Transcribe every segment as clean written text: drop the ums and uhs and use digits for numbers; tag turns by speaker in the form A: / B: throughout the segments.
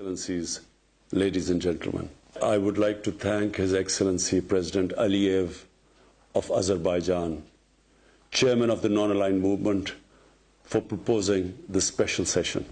A: Excellencies, ladies and gentlemen, I would like to thank His Excellency President Aliyev of Azerbaijan, Chairman of the Non-Aligned Movement, for proposing this special session.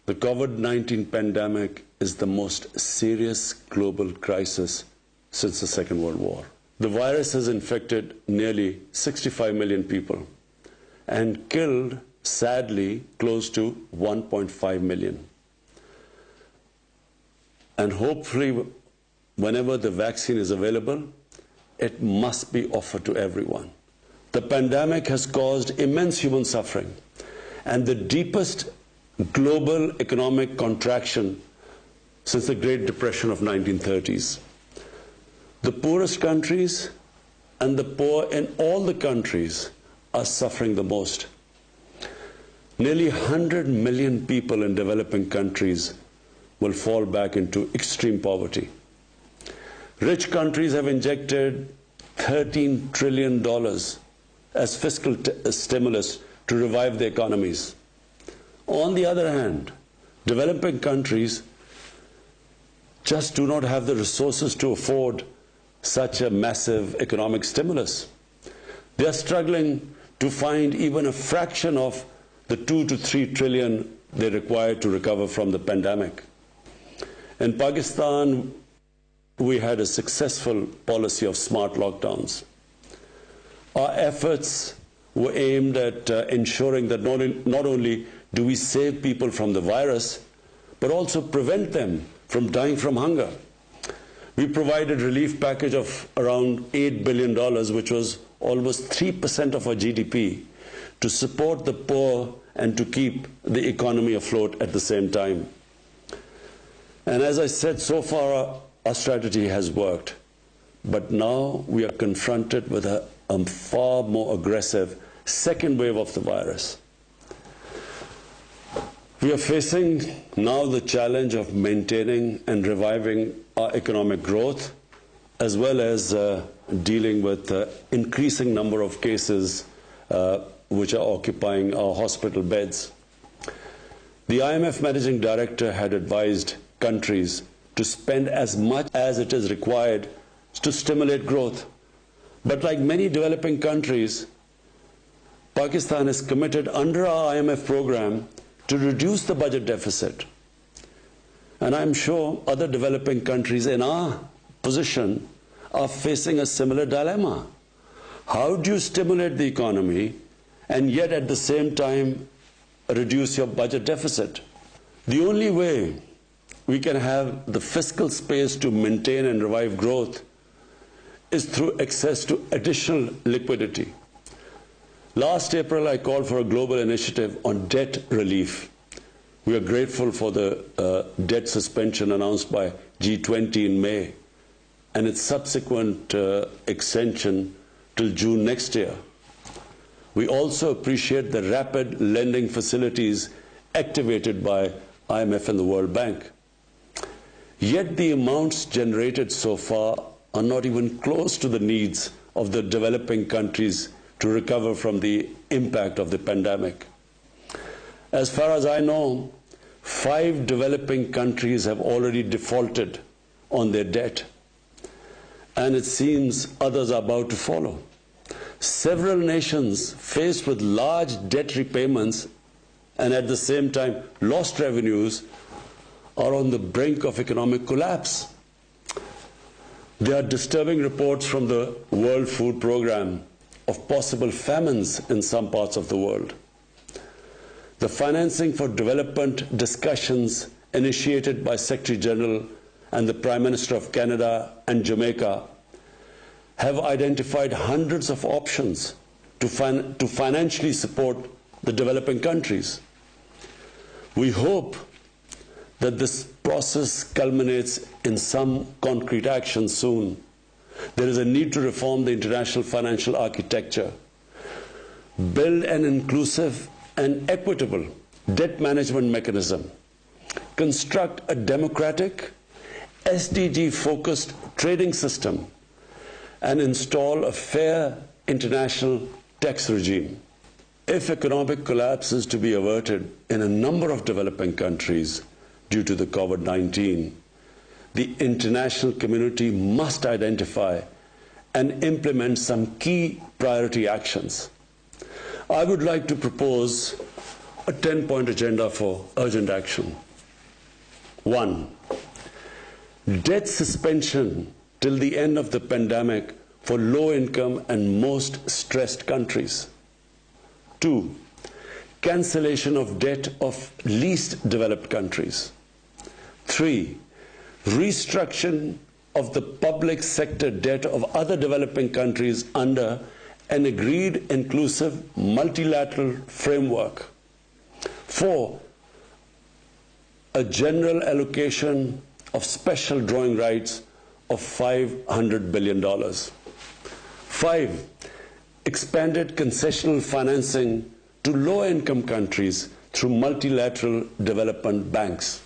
A: The COVID-19 pandemic is the most serious global crisis since the Second World War. The virus has infected nearly 65 million people and killed, sadly, close to 1.5 million. And hopefully, whenever the vaccine is available, it must be offered to everyone. The pandemic has caused immense human suffering and the deepest global economic contraction since the Great Depression of 1930s. The poorest countries and the poor in all the countries are suffering the most. Nearly 100 million people in developing countries will fall back into extreme poverty. Rich countries have injected $13 trillion as fiscal stimulus to revive their economies. On the other hand, developing countries just do not have the resources to afford such a massive economic stimulus. They are struggling to find even a fraction of the 2 to 3 trillion they require to recover from the pandemic. In Pakistan, we had a successful policy of smart lockdowns. Our efforts were aimed at ensuring that not only do we save people from the virus, but also prevent them from dying from hunger. We provided a relief package of around $8 billion, which was almost 3% of our GDP, to support the poor and to keep the economy afloat at the same time. And as I said, so far our strategy has worked. But now we are confronted with a far more aggressive second wave of the virus. We are facing now the challenge of maintaining and reviving our economic growth, as well as dealing with the increasing number of cases which are occupying our hospital beds. The IMF Managing Director had advised countries to spend as much as it is required to stimulate growth. But like many developing countries, Pakistan is committed under our IMF program to reduce the budget deficit. And I'm sure other developing countries in our position are facing a similar dilemma. How do you stimulate the economy and yet at the same time reduce your budget deficit? The only way we can have the fiscal space to maintain and revive growth is through access to additional liquidity. Last April, I called for a global initiative on debt relief. We are grateful for the debt suspension announced by G20 in May and its subsequent extension till June next year. We also appreciate the rapid lending facilities activated by IMF and the World Bank. Yet the amounts generated so far are not even close to the needs of the developing countries to recover from the impact of the pandemic. As far as I know, 5 developing countries have already defaulted on their debt, and it seems others are about to follow. Several nations faced with large debt repayments and at the same time lost revenues are on the brink of economic collapse. There are disturbing reports from the World Food Programme of possible famines in some parts of the world. The Financing for Development discussions initiated by Secretary General and the Prime Minister of Canada and Jamaica have identified hundreds of options to financially support the developing countries. We hope that this process culminates in some concrete action soon. There is a need to reform the international financial architecture, build an inclusive and equitable debt management mechanism, construct a democratic, SDG-focused trading system, and install a fair international tax regime. If economic collapse is to be averted in a number of developing countries due to the COVID-19. The international community must identify and implement some key priority actions. I would like to propose a 10-point agenda for urgent action. 1. Debt suspension till the end of the pandemic for low-income and most stressed countries. 2. Cancellation of debt of least developed countries. 3. Restructuring of the public sector debt of other developing countries under an agreed inclusive multilateral framework. 4. A general allocation of special drawing rights of $500 billion. 5. Expanded concessional financing to low-income countries through multilateral development banks.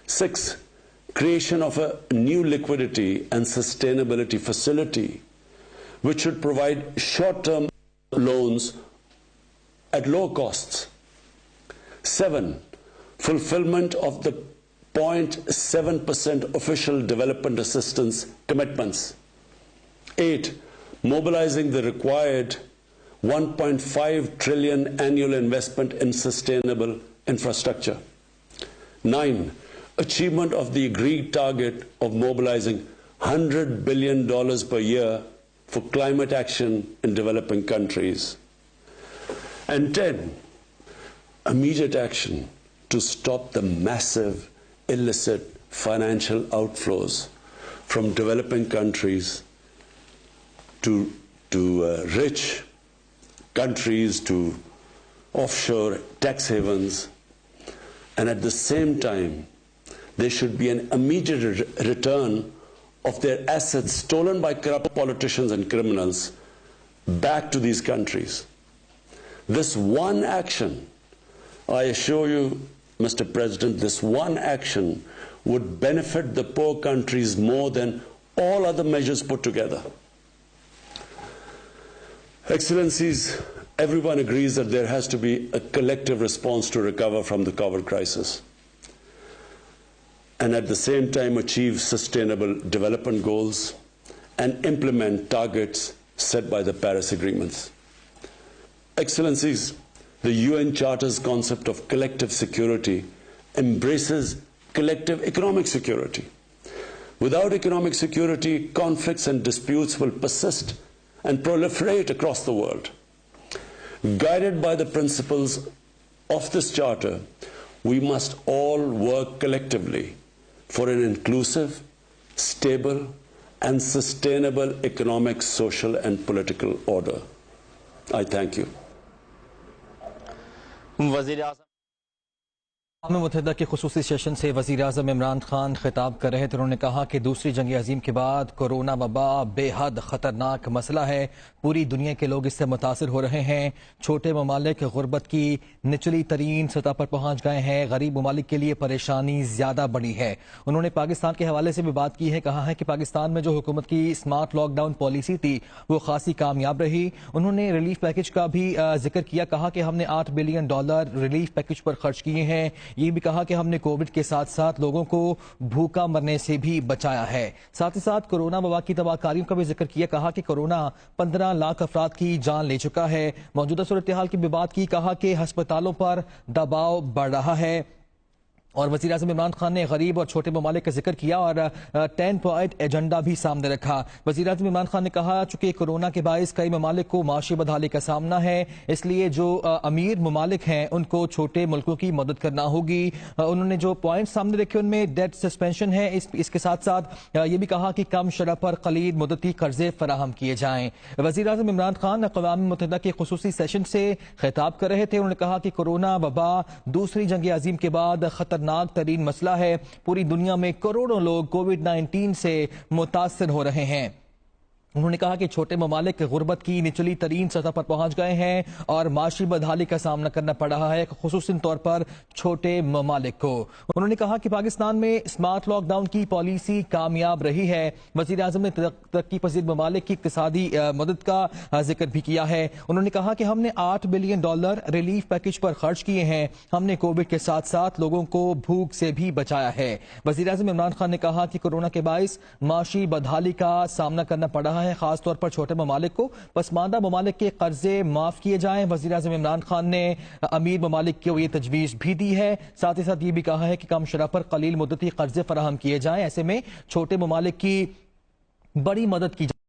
A: 6. Creation of a new liquidity and sustainability facility, which should provide short-term loans at low costs. 7. Fulfillment of the 0.7% official development assistance commitments. 8. Mobilizing the required 1.5 trillion annual investment in sustainable infrastructure. 9. Achievement of the agreed target of mobilizing $100 billion per year for climate action in developing countries. And 10. Immediate action to stop the massive illicit financial outflows from developing countries to rich countries, to offshore tax havens, and at the same time there should be an immediate return of their assets stolen by corrupt politicians and criminals back to these countries. This one action, I assure you, Mr. President, this one action would benefit the poor countries more than all other measures put together. Excellencies, everyone agrees that there has to be a collective response to recover from the COVID crisis and at the same time achieve sustainable development goals and implement targets set by the Paris Agreements. Excellencies, the UN Charter's concept of collective security embraces collective economic security. Without economic security, conflicts and disputes will persist and proliferate across the world. Guided by the principles of this Charter, we must all work collectively for an inclusive, stable, and sustainable economic, social, and political order. I thank you.
B: अक़वाम मुत्तहिदा के खुसूसी session से वज़ीर आज़म इमरान खान खिताब कर रहे थे। उन्होंने कहा कि दूसरी जंग अज़ीम के बाद कोरोना वबा बेहद ख़तरनाक मसला है। पूरी दुनिया के लोग इससे मुतासिर हो रहे हैं। छोटे ममालिक गुर्बत की निचली तरीन सतह पर पहुंच गए हैं। गरीब ममालिक के लिए परेशानी ज़्यादा बढ़ी है। उन्होंने पाकिस्तान के हवाले से भी बात की है। कहा है कि पाकिस्तान में जो हुकूमत की स्मार्ट लॉकडाउन पॉलिसी थी वो खासी कामयाब रही। उन्होंने रिलीफ पैकेज का भी जिक्र किया। कहा कि हमने $8 बिलियन रिलीफ पैकेज पर खर्च किए हैं। ये भी कहा कि हमने कोविड के साथ साथ लोगों को भूखा मरने से भी बचाया है। साथ ही साथ कोरोना वबा की तबाहकारियों का भी जिक्र किया। कहा कि कोरोना 15 लाख अफराद की जान ले चुका है। मौजूदा सूरत हाल की भी बात की। कहा कि अस्पतालों पर दबाव बढ़ रहा है। और वज़ीर आज़म इमरान खान ने गरीब और छोटे ममालिक का जिक्र किया और 10 पॉइंट एजेंडा भी सामने रखा। वज़ीर आज़म इमरान खान ने कहा चूंकि कोरोना के बायस कई ममालिक को माशी बदहाली का सामना है, इसलिए जो अमीर ममालिक हैं उनको छोटे मुल्कों की मदद करना होगी। उन्होंने जो पॉइंट सामने रखे उनमें डेट सस्पेंशन है। इसके साथ साथ ये भी कहा कि कम शरह पर कलील मुद्दती कर्जे फराहम किए जाएं। वज़ीर आज़म इमरान खान अक़वाम मुत्तहिदा के खुसूसी सेशन से खिताब कर रहे थे। उन्होंने कहा कि कोरोना वबा दूसरी जंग अज़ीम के बाद खतरनाक तरीन मसला है। पूरी दुनिया में करोड़ों लोग कोविड-19 से मुतासिर हो रहे हैं। انہوں نے کہا کہ چھوٹے ممالک غربت کی نچلی ترین سطح پر پہنچ گئے ہیں اور معاشی بدحالی کا سامنا کرنا پڑ رہا ہے، خصوصاً طور پر چھوٹے ممالک کو۔ انہوں نے کہا کہ پاکستان میں اسمارٹ لاک ڈاؤن کی پالیسی کامیاب رہی ہے۔ وزیر اعظم نے ترقی پذیر ممالک کی اقتصادی مدد کا ذکر بھی کیا ہے۔ انہوں نے کہا کہ ہم نے $8 بلین ریلیف پیکج پر خرچ کیے ہیں، ہم نے کووڈ کے ساتھ ساتھ لوگوں کو بھوک سے بھی بچایا ہے۔ وزیر اعظم عمران خان نے کہا کہ کورونا کے باعث معاشی بدحالی کا سامنا کرنا پڑ رہا ہے، خاص طور پر چھوٹے ممالک کو۔ پسماندہ ممالک کے قرضے معاف کیے جائیں۔ وزیر اعظم عمران خان نے امیر ممالک کو یہ تجویز بھی دی ہے، ساتھ ہی ساتھ یہ بھی کہا ہے کہ کم شرح پر قلیل مدتی قرضے فراہم کیے جائیں، ایسے میں چھوٹے ممالک کی بڑی مدد کی جائے۔